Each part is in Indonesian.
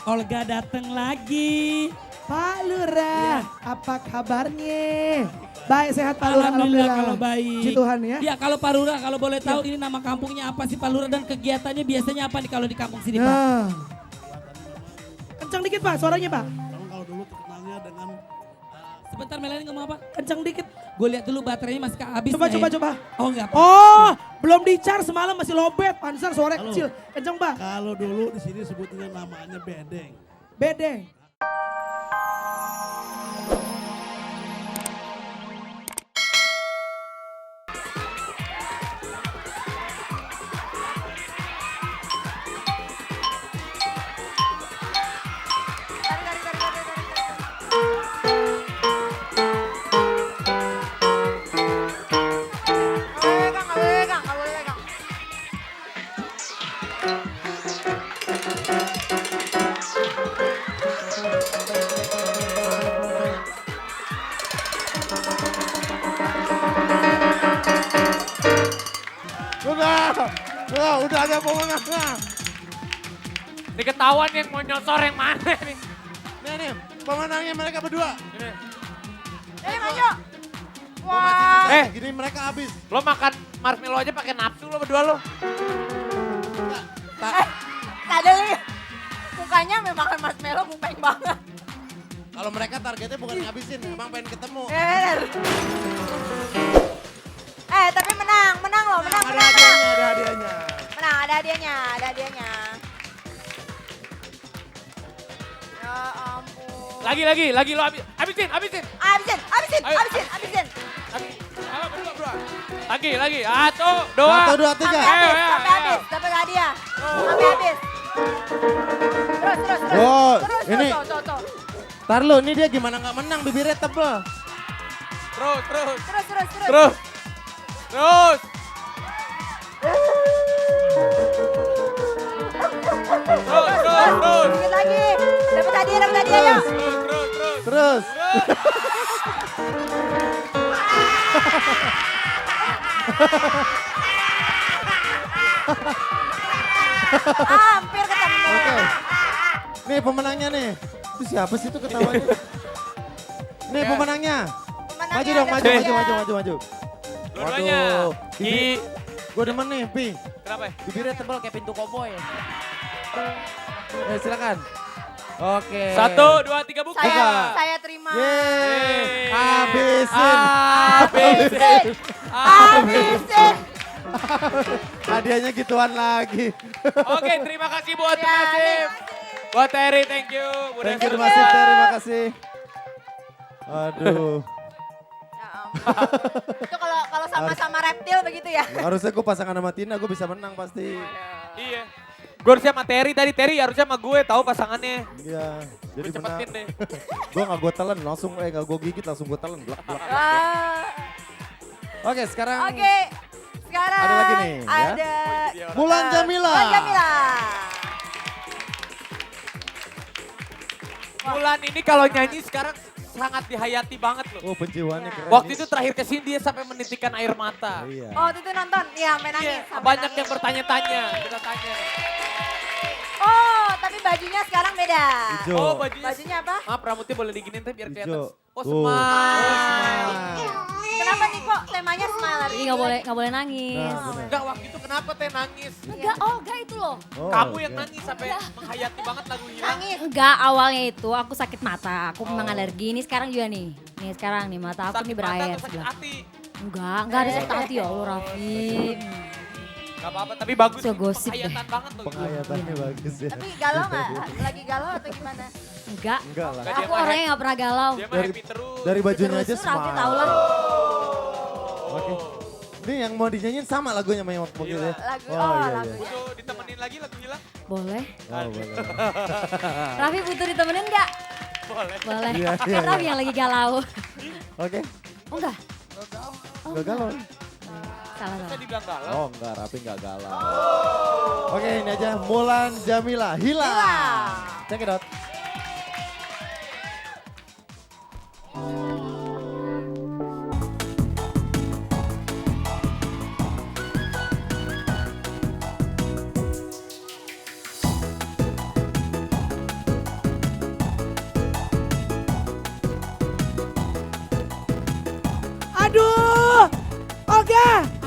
Olga datang lagi. Pak Lurah, apa kabarnya? Baik, sehat Pak Lurah, Alhamdulillah kalau baik. Puji Tuhan ya. Ya kalau Pak Lurah kalau boleh tahu ini nama kampungnya apa sih Pak Lurah dan kegiatannya biasanya apa nih kalau di kampung sini Pak? Nah. Kencang dikit Pak, suaranya Pak. Kalau dulu terkenalnya dengan Sebentar Melani ngomong apa? Kencang dikit. Gue lihat dulu baterainya masih habis. Coba, nggak coba, ya? coba. Oh enggak. Oh, belum di-charge semalam masih lobet. Panser suaranya Halo. kecil. Kencang Pak. kalau dulu di sini sebutnya namanya bedeng. Bedeng. Udah ada pemenangnya. Ini ketahuan yang mau nyosor yang mana nih. Nih, pemenangnya mereka berdua. Ini. Maju. Gua masih Wah. sisa, Eh. gini mereka habis. Lo makan marshmallow aja pakai nafsu lo berdua lo. Tadi nih. Mukanya memang marshmallow bupeng banget. Kalau mereka targetnya bukan ngabisin, emang pengen ketemu. Tapi menang loh, menang. Ada hadiahnya, ada hadiahnya. Menang, ada hadiahnya. Ya ampun. Lagi lo habisin. Habisin. Ayo. Berdua. Lagi. 1, 2. 1, 2, 3. Sampai habis, dapat hadiah. Sampai habis. Terus. Oh, Terus, ini. tuh. Ntar lu, ini dia gimana nggak menang, bibirnya tebel. Terus. Dikit lagi. Dapat hadiah yuk. Terus. Hampir ketemu. Oke. Nih pemenangnya nih. Itu siapa sih itu ketawanya? Nih Ya. pemenangnya. Pemenangnya Maju dong, ada maju. hadiah. Dua-duanya. Bibir, gue demen nih, Pi. Kenapa ya? Bibirnya tebal kayak pintu koboi. Silakan. Oke. 1, 2, 3 buka. Saya terima. Yeay. Habisin. Habisin. Hadiahnya gituan lagi. Oke, terima kasih buat Ya, Masif. Buat Terry, thank you. Thank you, Masif. Terima kasih. Aduh. Ya ampun. Itu kalau sama-sama reptil begitu ya. Harusnya gue pasangan sama Tina, gue bisa menang pasti. Iya. Gue harusnya sama Terry tadi, Terry harusnya sama gue tahu pasangannya. Iya, jadi Gue menang. cepetin deh. Gue gak gue telan, gak gue gigit, langsung gue telan. Blak. Wah. Oke, sekarang Oke. Sekarang Ada lagi nih, ya. Ada Mulan Jamila. Mulan Jamila. Mulan ini kalau nyanyi sekarang sangat dihayati banget loh. Oh, penjiwaannya Iya. keren. Waktu itu terakhir kesini dia sampai menitikkan air mata. Oh, iya. Oh, waktu itu nonton. Iya, main nangis. Iya, sampai banyak nangis. yang bertanya-tanya, kita tanya. Oh, tapi bajunya sekarang beda. Hijau. Oh bajunya, Bajunya apa? maaf rambutnya boleh diginin tapi biar kelihatan. Hijau. Oh Tuh. smile. Kenapa nih kok temanya smile hari Jadi ini? nggak boleh nangis. Nah, bener. Enggak waktu itu kenapa teh nangis? Enggak itu loh. Oh, Kamu yang oke. nangis sampai menghayati banget lagu hilang. Nangis. Enggak, awalnya itu aku sakit mata, aku memang alergi. Ini sekarang juga nih. Nih sekarang nih mata aku Sakit nih mata berair atau sakit sebelah. hati? Enggak ada sakit hati ya Allah Raffi. Gak apa-apa tapi bagus. So gosip deh. Penghayatan banget loh. Penghayatannya bagus ya. Tapi galau nggak? Lagi galau atau gimana? Enggak, Enggak lah. Enggak, dia aku mah orangnya nggak pernah galau. Dia mah Dari- happy terus. Dari bajunya aja Terus Raffi smile. tau lah. Oke. Ini yang mau dinyanyiin sama lagunya sama yang waktu itu ya? Lagu, Oh, iya, lagu. iya. Butuh ditemenin lagi lagu hilang? Boleh. Oh, boleh. Raffi butuh ditemenin enggak? Boleh. Boleh. Iya, Kan iya, Raffi iya. yang lagi galau. Oke. Oh enggak? Oh, Gak galau. Salah. Bisa dibilang galau. Oh enggak, Rapi enggak galau. Oke, ini aja Mulan Jamila. Hilang. Check it out.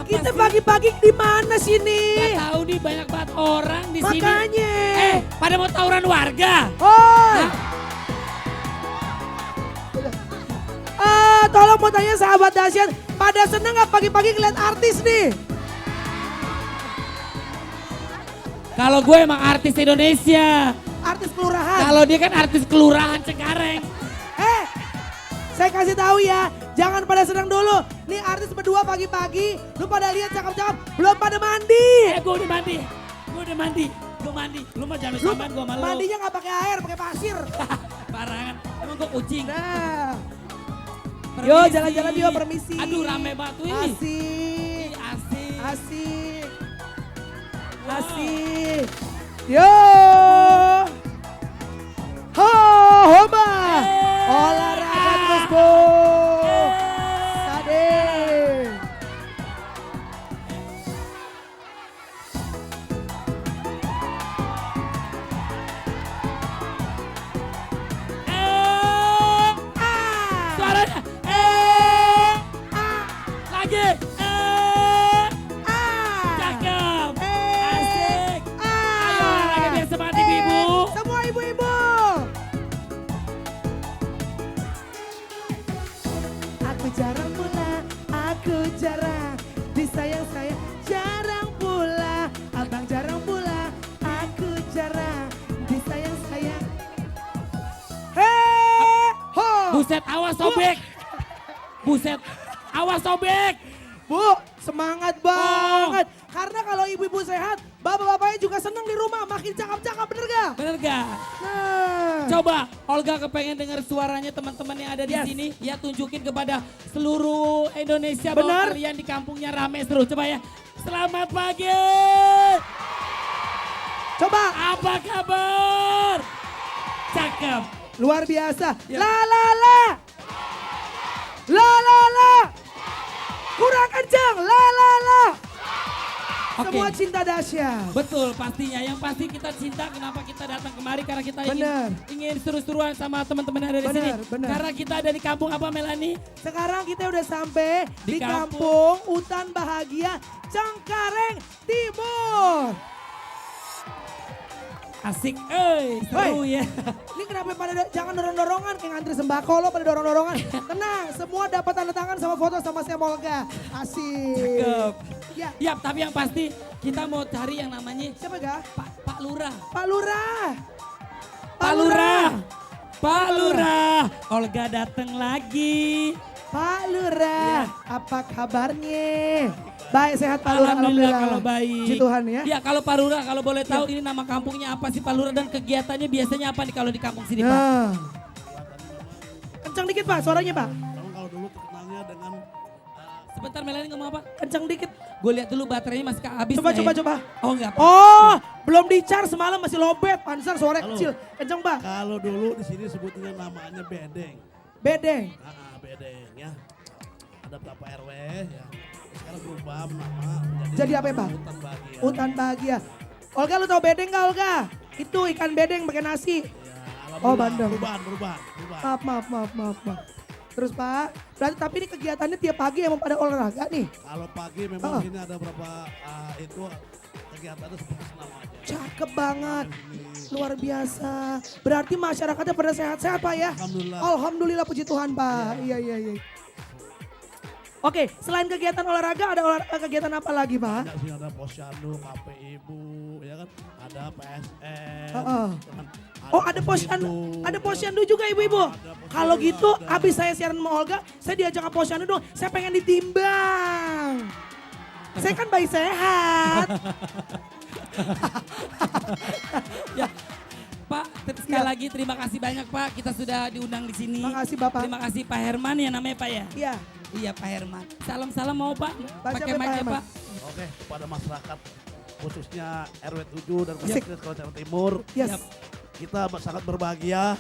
Kita pagi-pagi di mana sini? Gak tahu nih banyak banget orang di sini. Makanya. Pada mau tawuran warga. Oh. Tolong mau tanya sahabat dahsyat, pada seneng gak pagi-pagi ngeliat artis nih? Kalau gue emang artis Indonesia. Artis kelurahan. Kalau dia kan artis kelurahan Cengkareng. Saya kasih tahu ya, jangan pada senang dulu. Nih artis berdua pagi-pagi, lu pada lihat cakep-cakep, belum pada mandi. Gue udah mandi. Gue udah mandi. Gue mandi. Lu mah jangan Lu samain gue malu. mandinya gak pakai air, pakai pasir. Barangan. Emang gue kucing. Nah, Permisi. yo jalan-jalan yuk permisi. Aduh rame banget ini. Asik, Asik. asik, Wow. asik. Yo, ho, hoba, olahraga terus bro. Sade. Suaranya. Lagi. Cakep. Asik. Ayo olahraga biar semangat ibu-ibu. Semua ibu-ibu. Aku jarang pula, aku jarang disayang-sayang, jarang pula. Abang jarang pula, aku jarang disayang-sayang. Hei, ho. Buset, awas sobek. Buset, awas sobek. Bu, semangat banget. Karena kalau ibu-ibu sehat, bapak-bapaknya juga seneng di rumah, makin cakep-cakep, bener gak? Bener gak? Nah. Coba Olga kepengen dengar suaranya teman-teman yang ada di Yes. sini. Ya tunjukin kepada seluruh Indonesia Benar. bahwa kalian di kampungnya rame seru. Coba ya. Selamat pagi. Coba, Apa kabar? Cakep. luar biasa. Ya. La la la. La la la. Kurang kencang. La la la. Oke. Semua cinta dahsyat. Betul pastinya. Yang pasti kita cinta kenapa kita datang kemari karena kita Benar. ingin seru-seruan sama teman-teman yang ada di sini. Benar, benar. Karena kita ada di kampung apa Melani? Sekarang kita udah sampai Di di kampung Hutan Bahagia Cengkareng Timur. Asik, seru ya. Ini kenapa pada jangan dorong-dorongan kayak ngantri sembako lo pada dorong-dorongan. Tenang, semua dapat tanda tangan sama foto sama saya Olga. Asik. Cakep. Ya, Ya, tapi yang pasti kita mau cari yang namanya siapa ga? Pak Lurah. Pak Lurah. Pak Lurah. Pak Lurah. Olga datang lagi. Pak Lurah, apa kabarnya? Baik, sehat Pak Lurah. Alhamdulillah kalau baik. Puji Tuhan ya. Ya kalau Pak Lurah kalau boleh tahu ini nama kampungnya apa sih Pak Lurah dan kegiatannya biasanya apa nih kalau di kampung sini Pak? Nah. Kencang dikit Pak, suaranya Pak. Kalau dulu terkenalnya dengan Sebentar Melani ngomong apa? Kencang dikit. Gue lihat dulu baterainya masih habis. Coba, nggak coba, ya? coba. Oh enggak. Oh, belum di-charge semalam masih lobet. Panser suara Halo. kecil. Kencang Pak. kalau dulu di sini sebutnya namanya bedeng. Bedeng. Bedeng ya. Ada beberapa RW ya. Sekarang berubah nama Jadi apa ya, Pak? Hutan Bahagia. Hutan Bahagia. Olga lu tau bedeng gak Olga? Itu ikan bedeng pakai nasi. Ya, Oh, alhamdulillah. Bandung. Perubahan. Maaf. Terus Pak, berarti tapi ini kegiatannya tiap pagi emang pada olahraga nih. Kalau pagi memang ini ada beberapa itu kegiatannya seperti senam aja. Cakep banget. Luar biasa. Berarti masyarakatnya pada sehat-sehat Pak ya? Alhamdulillah. Alhamdulillah puji Tuhan Pak. Iya. Oke, selain kegiatan olahraga ada kegiatan apa lagi Pak? Ada sih ada posyandu, KPIBU, ya kan? Ada PSN. Heeh. ya kan? Oh ada posyandu juga ibu-ibu. Kalau gitu abis saya siaran sama Olga, saya diajak ke posyandu dong. Saya pengen ditimbang. Saya kan bayi sehat. Ya. Pak, sekali lagi terima kasih banyak Pak. Kita sudah diundang di sini. Makasih Bapak. Terima kasih Pak Herman ya namanya Pak ya. Iya. Iya Pak Herman. Salam-salam mau Pak. Baca Pakai Pak mic ya Herman. Pak. Oke, kepada masyarakat khususnya RW 7 dan Asik. khususnya Kalimantan Timur, Yes. kita sangat berbahagia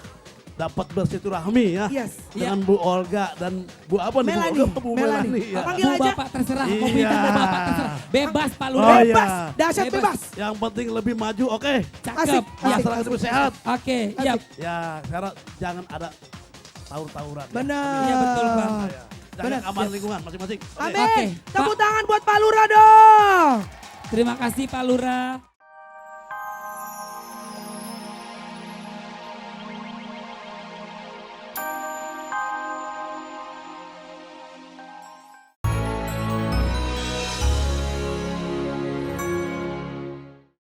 dapat bersilaturahmi ya Yes. dengan Bu Olga dan Bu apa nih Melani. Bu Olga? Bu Melani. Melani. Ya. Panggil Bu aja. Bapak terserah. Mau Iya. minta Bu Bapak terserah. Bebas Pak Oh, Lurah. iya. Bebas, dahsyat Bebas. bebas. Yang penting lebih maju, oke. Cakep. Asik. Ya. Masyarakat lebih sehat. Oke, ya. Asik. Ya, karena jangan ada tawur-tawuran. Benar. Iya betul Pak. Jaga Benar. keamanan lingkungan masing-masing. Oke. Amin. Oke, Tepuk tangan buat Pak Lurah dong. Terima kasih Pak Lurah.